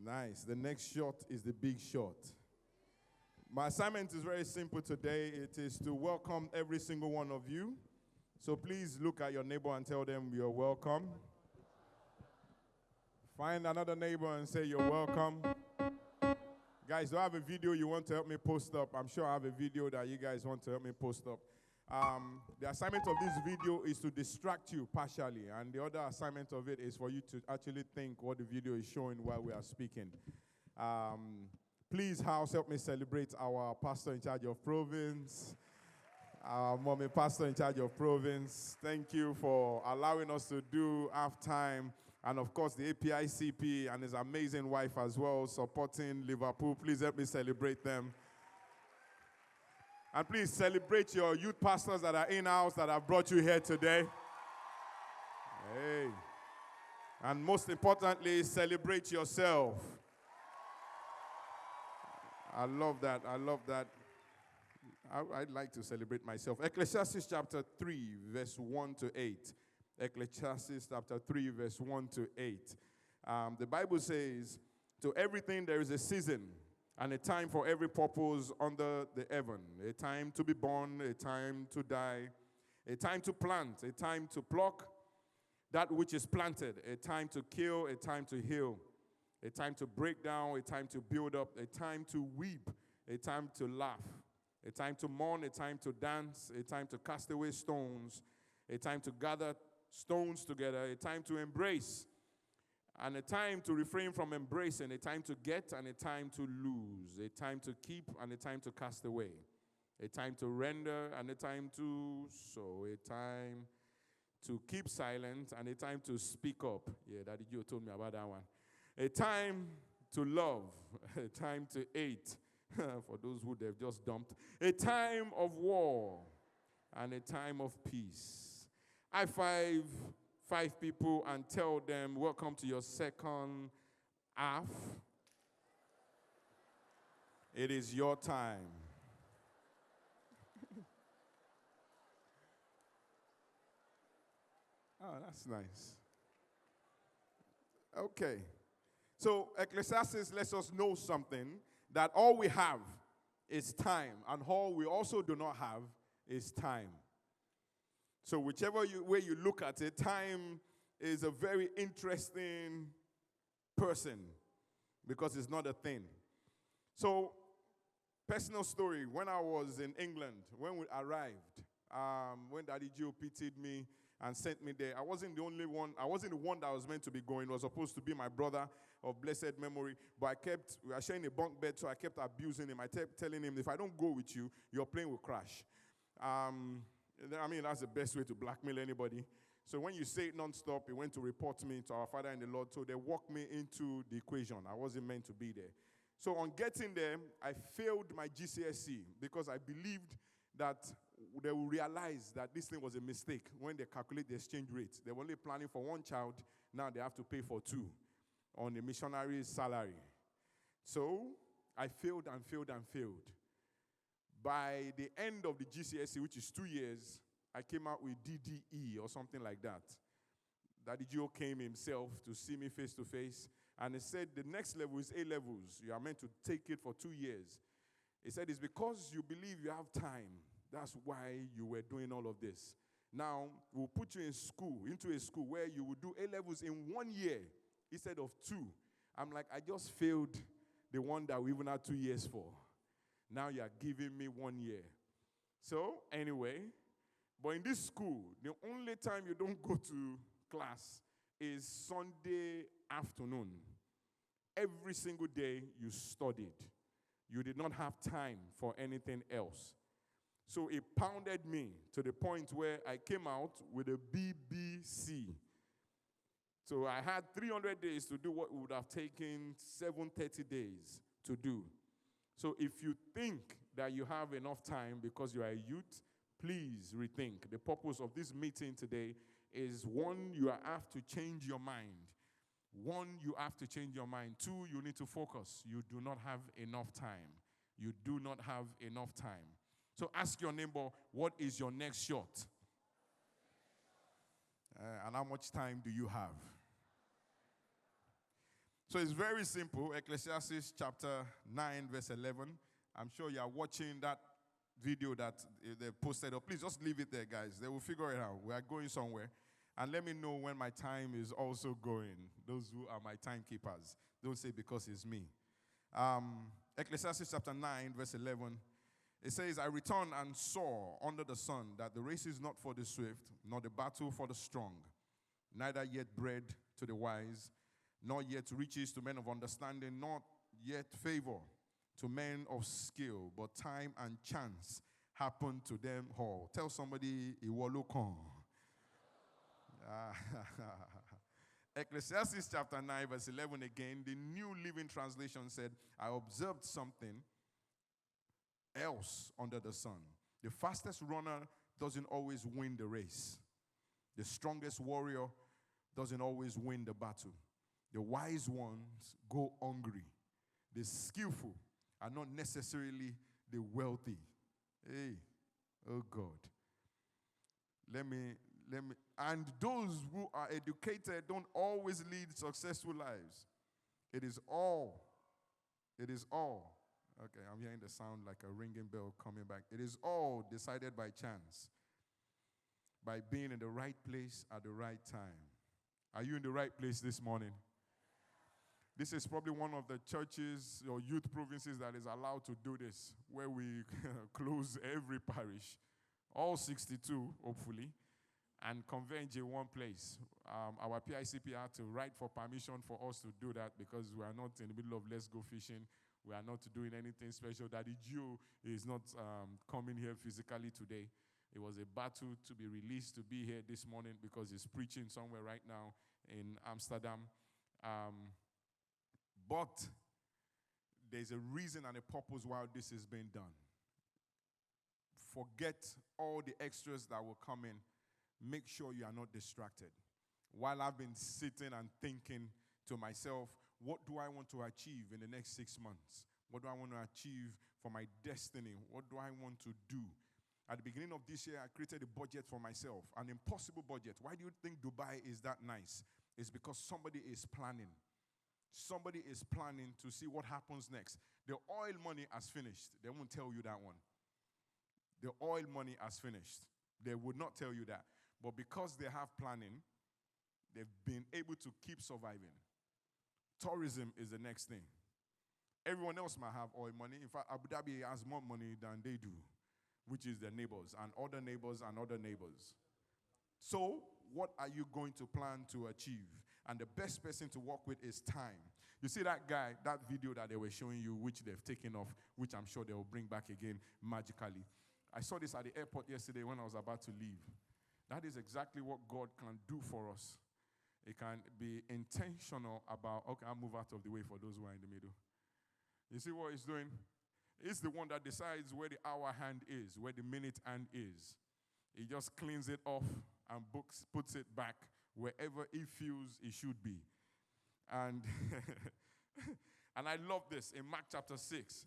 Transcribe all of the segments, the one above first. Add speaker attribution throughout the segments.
Speaker 1: Nice. The next shot is the big shot. My assignment is very simple today. It is to welcome every single one of you. So please look at your neighbor and tell them you're welcome. Find another neighbor and say you're welcome. Guys, do I have a video you want to help me post up? I'm sure I have a video that you guys want to help me post up. The assignment of this video is to distract you partially, and the other assignment of it is for you to actually think what the video is showing while we are speaking. Please, house, help me celebrate our pastor in charge of province, our mommy pastor in charge of province. Thank you for allowing us to do halftime, and of course the APICP and his amazing wife as well, supporting Liverpool. Please help me celebrate them. And please celebrate your youth pastors that are in-house that have brought you here today. Hey. And most importantly, celebrate yourself. I love that. I love that. I'd like to celebrate myself. Ecclesiastes chapter 3, verse 1 to 8. Ecclesiastes chapter 3, verse 1 to 8. The Bible says, to everything there is a season, and a time for every purpose under the heaven. A time to be born, a time to die, a time to plant, a time to pluck that which is planted, a time to kill, a time to heal, a time to break down, a time to build up, a time to weep, a time to laugh, a time to mourn, a time to dance, a time to cast away stones, a time to gather stones together, a time to embrace, and a time to refrain from embracing, a time to get and a time to lose, a time to keep and a time to cast away, a time to render and a time to sow, a time to keep silent and a time to speak up. Yeah, Daddy Joe told me about that one. A time to love, a time to hate, for those who they've just dumped, a time of war and a time of peace. I five people and tell them, welcome to your second half. It is your time. Oh, that's nice. Okay. So Ecclesiastes lets us know something, that all we have is time, and all we also do not have is time. So whichever way you look at it, time is a very interesting person because it's not a thing. So, personal story, when I was in England, when we arrived, when Daddy Joe pitied me and sent me there, I wasn't the only one. I wasn't the one that was meant to be going. It was supposed to be my brother of blessed memory. But we were sharing a bunk bed, so I kept abusing him. I kept telling him, if I don't go with you, your plane will crash. That's the best way to blackmail anybody. So when you say it nonstop, he went to report me to our Father in the Lord. So they walked me into the equation. I wasn't meant to be there. So on getting there, I failed my GCSE because I believed that they will realize that this thing was a mistake when they calculate the exchange rate. They were only planning for one child. Now they have to pay for two on a missionary's salary. So I failed and failed and failed. By the end of the GCSE, which is 2 years, I came out with DDE or something like that. Daddy Joe came himself to see me face to face, and he said, the next level is A-levels. You are meant to take it for 2 years. He said, it's because you believe you have time. That's why you were doing all of this. Now, we'll put you into a school where you will do A-levels in 1 year instead of 2. I'm like, I just failed the one that we even had 2 years for. Now you are giving me 1 year. So, anyway, but in this school, the only time you don't go to class is Sunday afternoon. Every single day you studied. You did not have time for anything else. So it pounded me to the point where I came out with a BBC. So I had 300 days to do what would have taken 730 days to do. So if you think that you have enough time because you are a youth, please rethink. The purpose of this meeting today is, 1, you have to change your mind. 1, you have to change your mind. 2, you need to focus. You do not have enough time. You do not have enough time. So ask your neighbor, what is your next shot? And how much time do you have? So it's very simple. Ecclesiastes chapter 9, verse 11. I'm sure you are watching that video that they posted up. Please just leave it there, guys. They will figure it out. We are going somewhere. And let me know when my time is also going. Those who are my timekeepers. Don't say because it's me. Ecclesiastes chapter 9, verse 11. It says, I returned and saw under the sun that the race is not for the swift, nor the battle for the strong, neither yet bread to the wise, nor yet riches to men of understanding, not yet favor to men of skill, but time and chance happen to them all. Tell somebody, Iwolokon. Ecclesiastes chapter 9, verse 11 again, the New Living Translation said, I observed something else under the sun. The fastest runner doesn't always win the race. The strongest warrior doesn't always win the battle. The wise ones go hungry. The skillful are not necessarily the wealthy. Hey, oh God. And those who are educated don't always lead successful lives. It is all. Okay, I'm hearing the sound like a ringing bell coming back. It is all decided by chance, by being in the right place at the right time. Are you in the right place this morning? This is probably one of the churches or youth provinces that is allowed to do this, where we close every parish, all 62, hopefully, and converge in one place. Our PICP had to write for permission for us to do that because we are not in the middle of let's go fishing. We are not doing anything special. Daddy Joe is not coming here physically today. It was a battle to be released to be here this morning because he's preaching somewhere right now in Amsterdam. But there's a reason and a purpose why this is being done. Forget all the extras that will come in. Make sure you are not distracted. While I've been sitting and thinking to myself, what do I want to achieve in the next 6 months? What do I want to achieve for my destiny? What do I want to do? At the beginning of this year, I created a budget for myself, an impossible budget. Why do you think Dubai is that nice? It's because somebody is planning. Somebody is planning to see what happens next. The oil money has finished. They won't tell you that one. The oil money has finished. They would not tell you that. But because they have planning, they've been able to keep surviving. Tourism is the next thing. Everyone else might have oil money. In fact, Abu Dhabi has more money than they do, which is their neighbors and other neighbors and other neighbors. So, what are you going to plan to achieve? And the best person to work with is time. You see that guy, that video that they were showing you, which they've taken off, which I'm sure they will bring back again magically. I saw this at the airport yesterday when I was about to leave. That is exactly what God can do for us. It can be intentional about, okay, I'll move out of the way for those who are in the middle. You see what it's doing? It's the one that decides where the hour hand is, where the minute hand is. He just cleans it off and puts it back wherever he feels it should be. And, and I love this. In Mark chapter 6,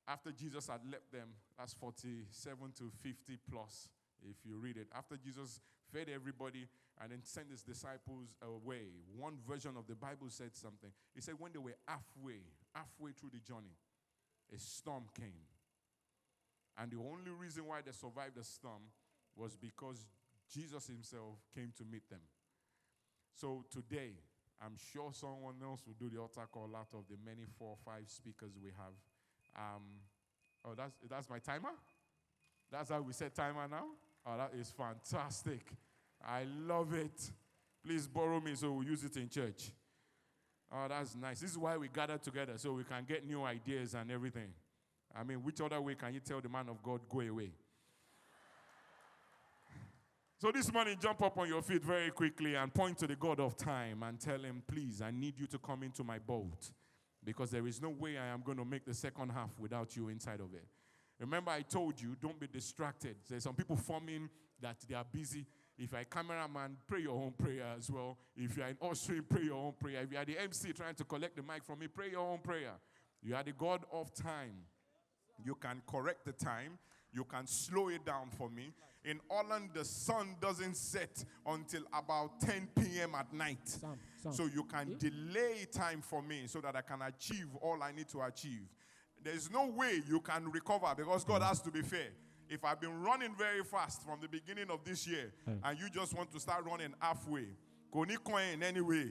Speaker 1: after Jesus had left them, that's 47 to 50 plus, if you read it. After Jesus fed everybody and then sent his disciples away, one version of the Bible said something. It said when they were halfway through the journey, a storm came. And the only reason why they survived the storm was because Jesus himself came to meet them. So today, I'm sure someone else will do the altar call out of the many 4 or 5 speakers we have. That's my timer? That's how we set timer now? Oh, that is fantastic. I love it. Please borrow me so we'll use it in church. Oh, that's nice. This is why we gather together, so we can get new ideas and everything. I mean, which other way can you tell the man of God, go away? So this morning, jump up on your feet very quickly and point to the God of time and tell him, please, I need you to come into my boat because there is no way I am going to make the second half without you inside of it. Remember, I told you, don't be distracted. There's some people forming that they are busy. If you're a cameraman, pray your own prayer as well. If you're an ushering, pray your own prayer. If you are the MC trying to collect the mic from me, pray your own prayer. You are the God of time. You can correct the time. you can slow it down for me. In Holland, the sun doesn't set until about 10 p.m. at night. So you can delay time for me so that I can achieve all I need to achieve. There's no way you can recover because God has to be fair. If I've been running very fast from the beginning of this year and you just want to start running halfway, in any way,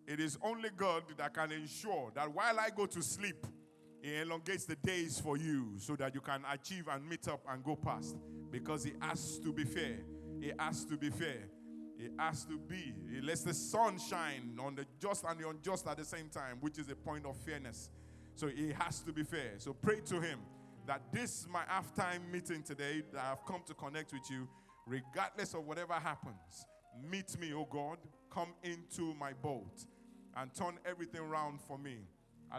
Speaker 1: it is only God that can ensure that while I go to sleep, He elongates the days for you so that you can achieve and meet up and go past. Because He has to be fair. He has to be fair. He has to be. He lets the sun shine on the just and the unjust at the same time, which is a point of fairness. So He has to be fair. So pray to Him that this, my halftime meeting today, that I've come to connect with you, regardless of whatever happens, meet me, oh God, come into my boat and turn everything around for me.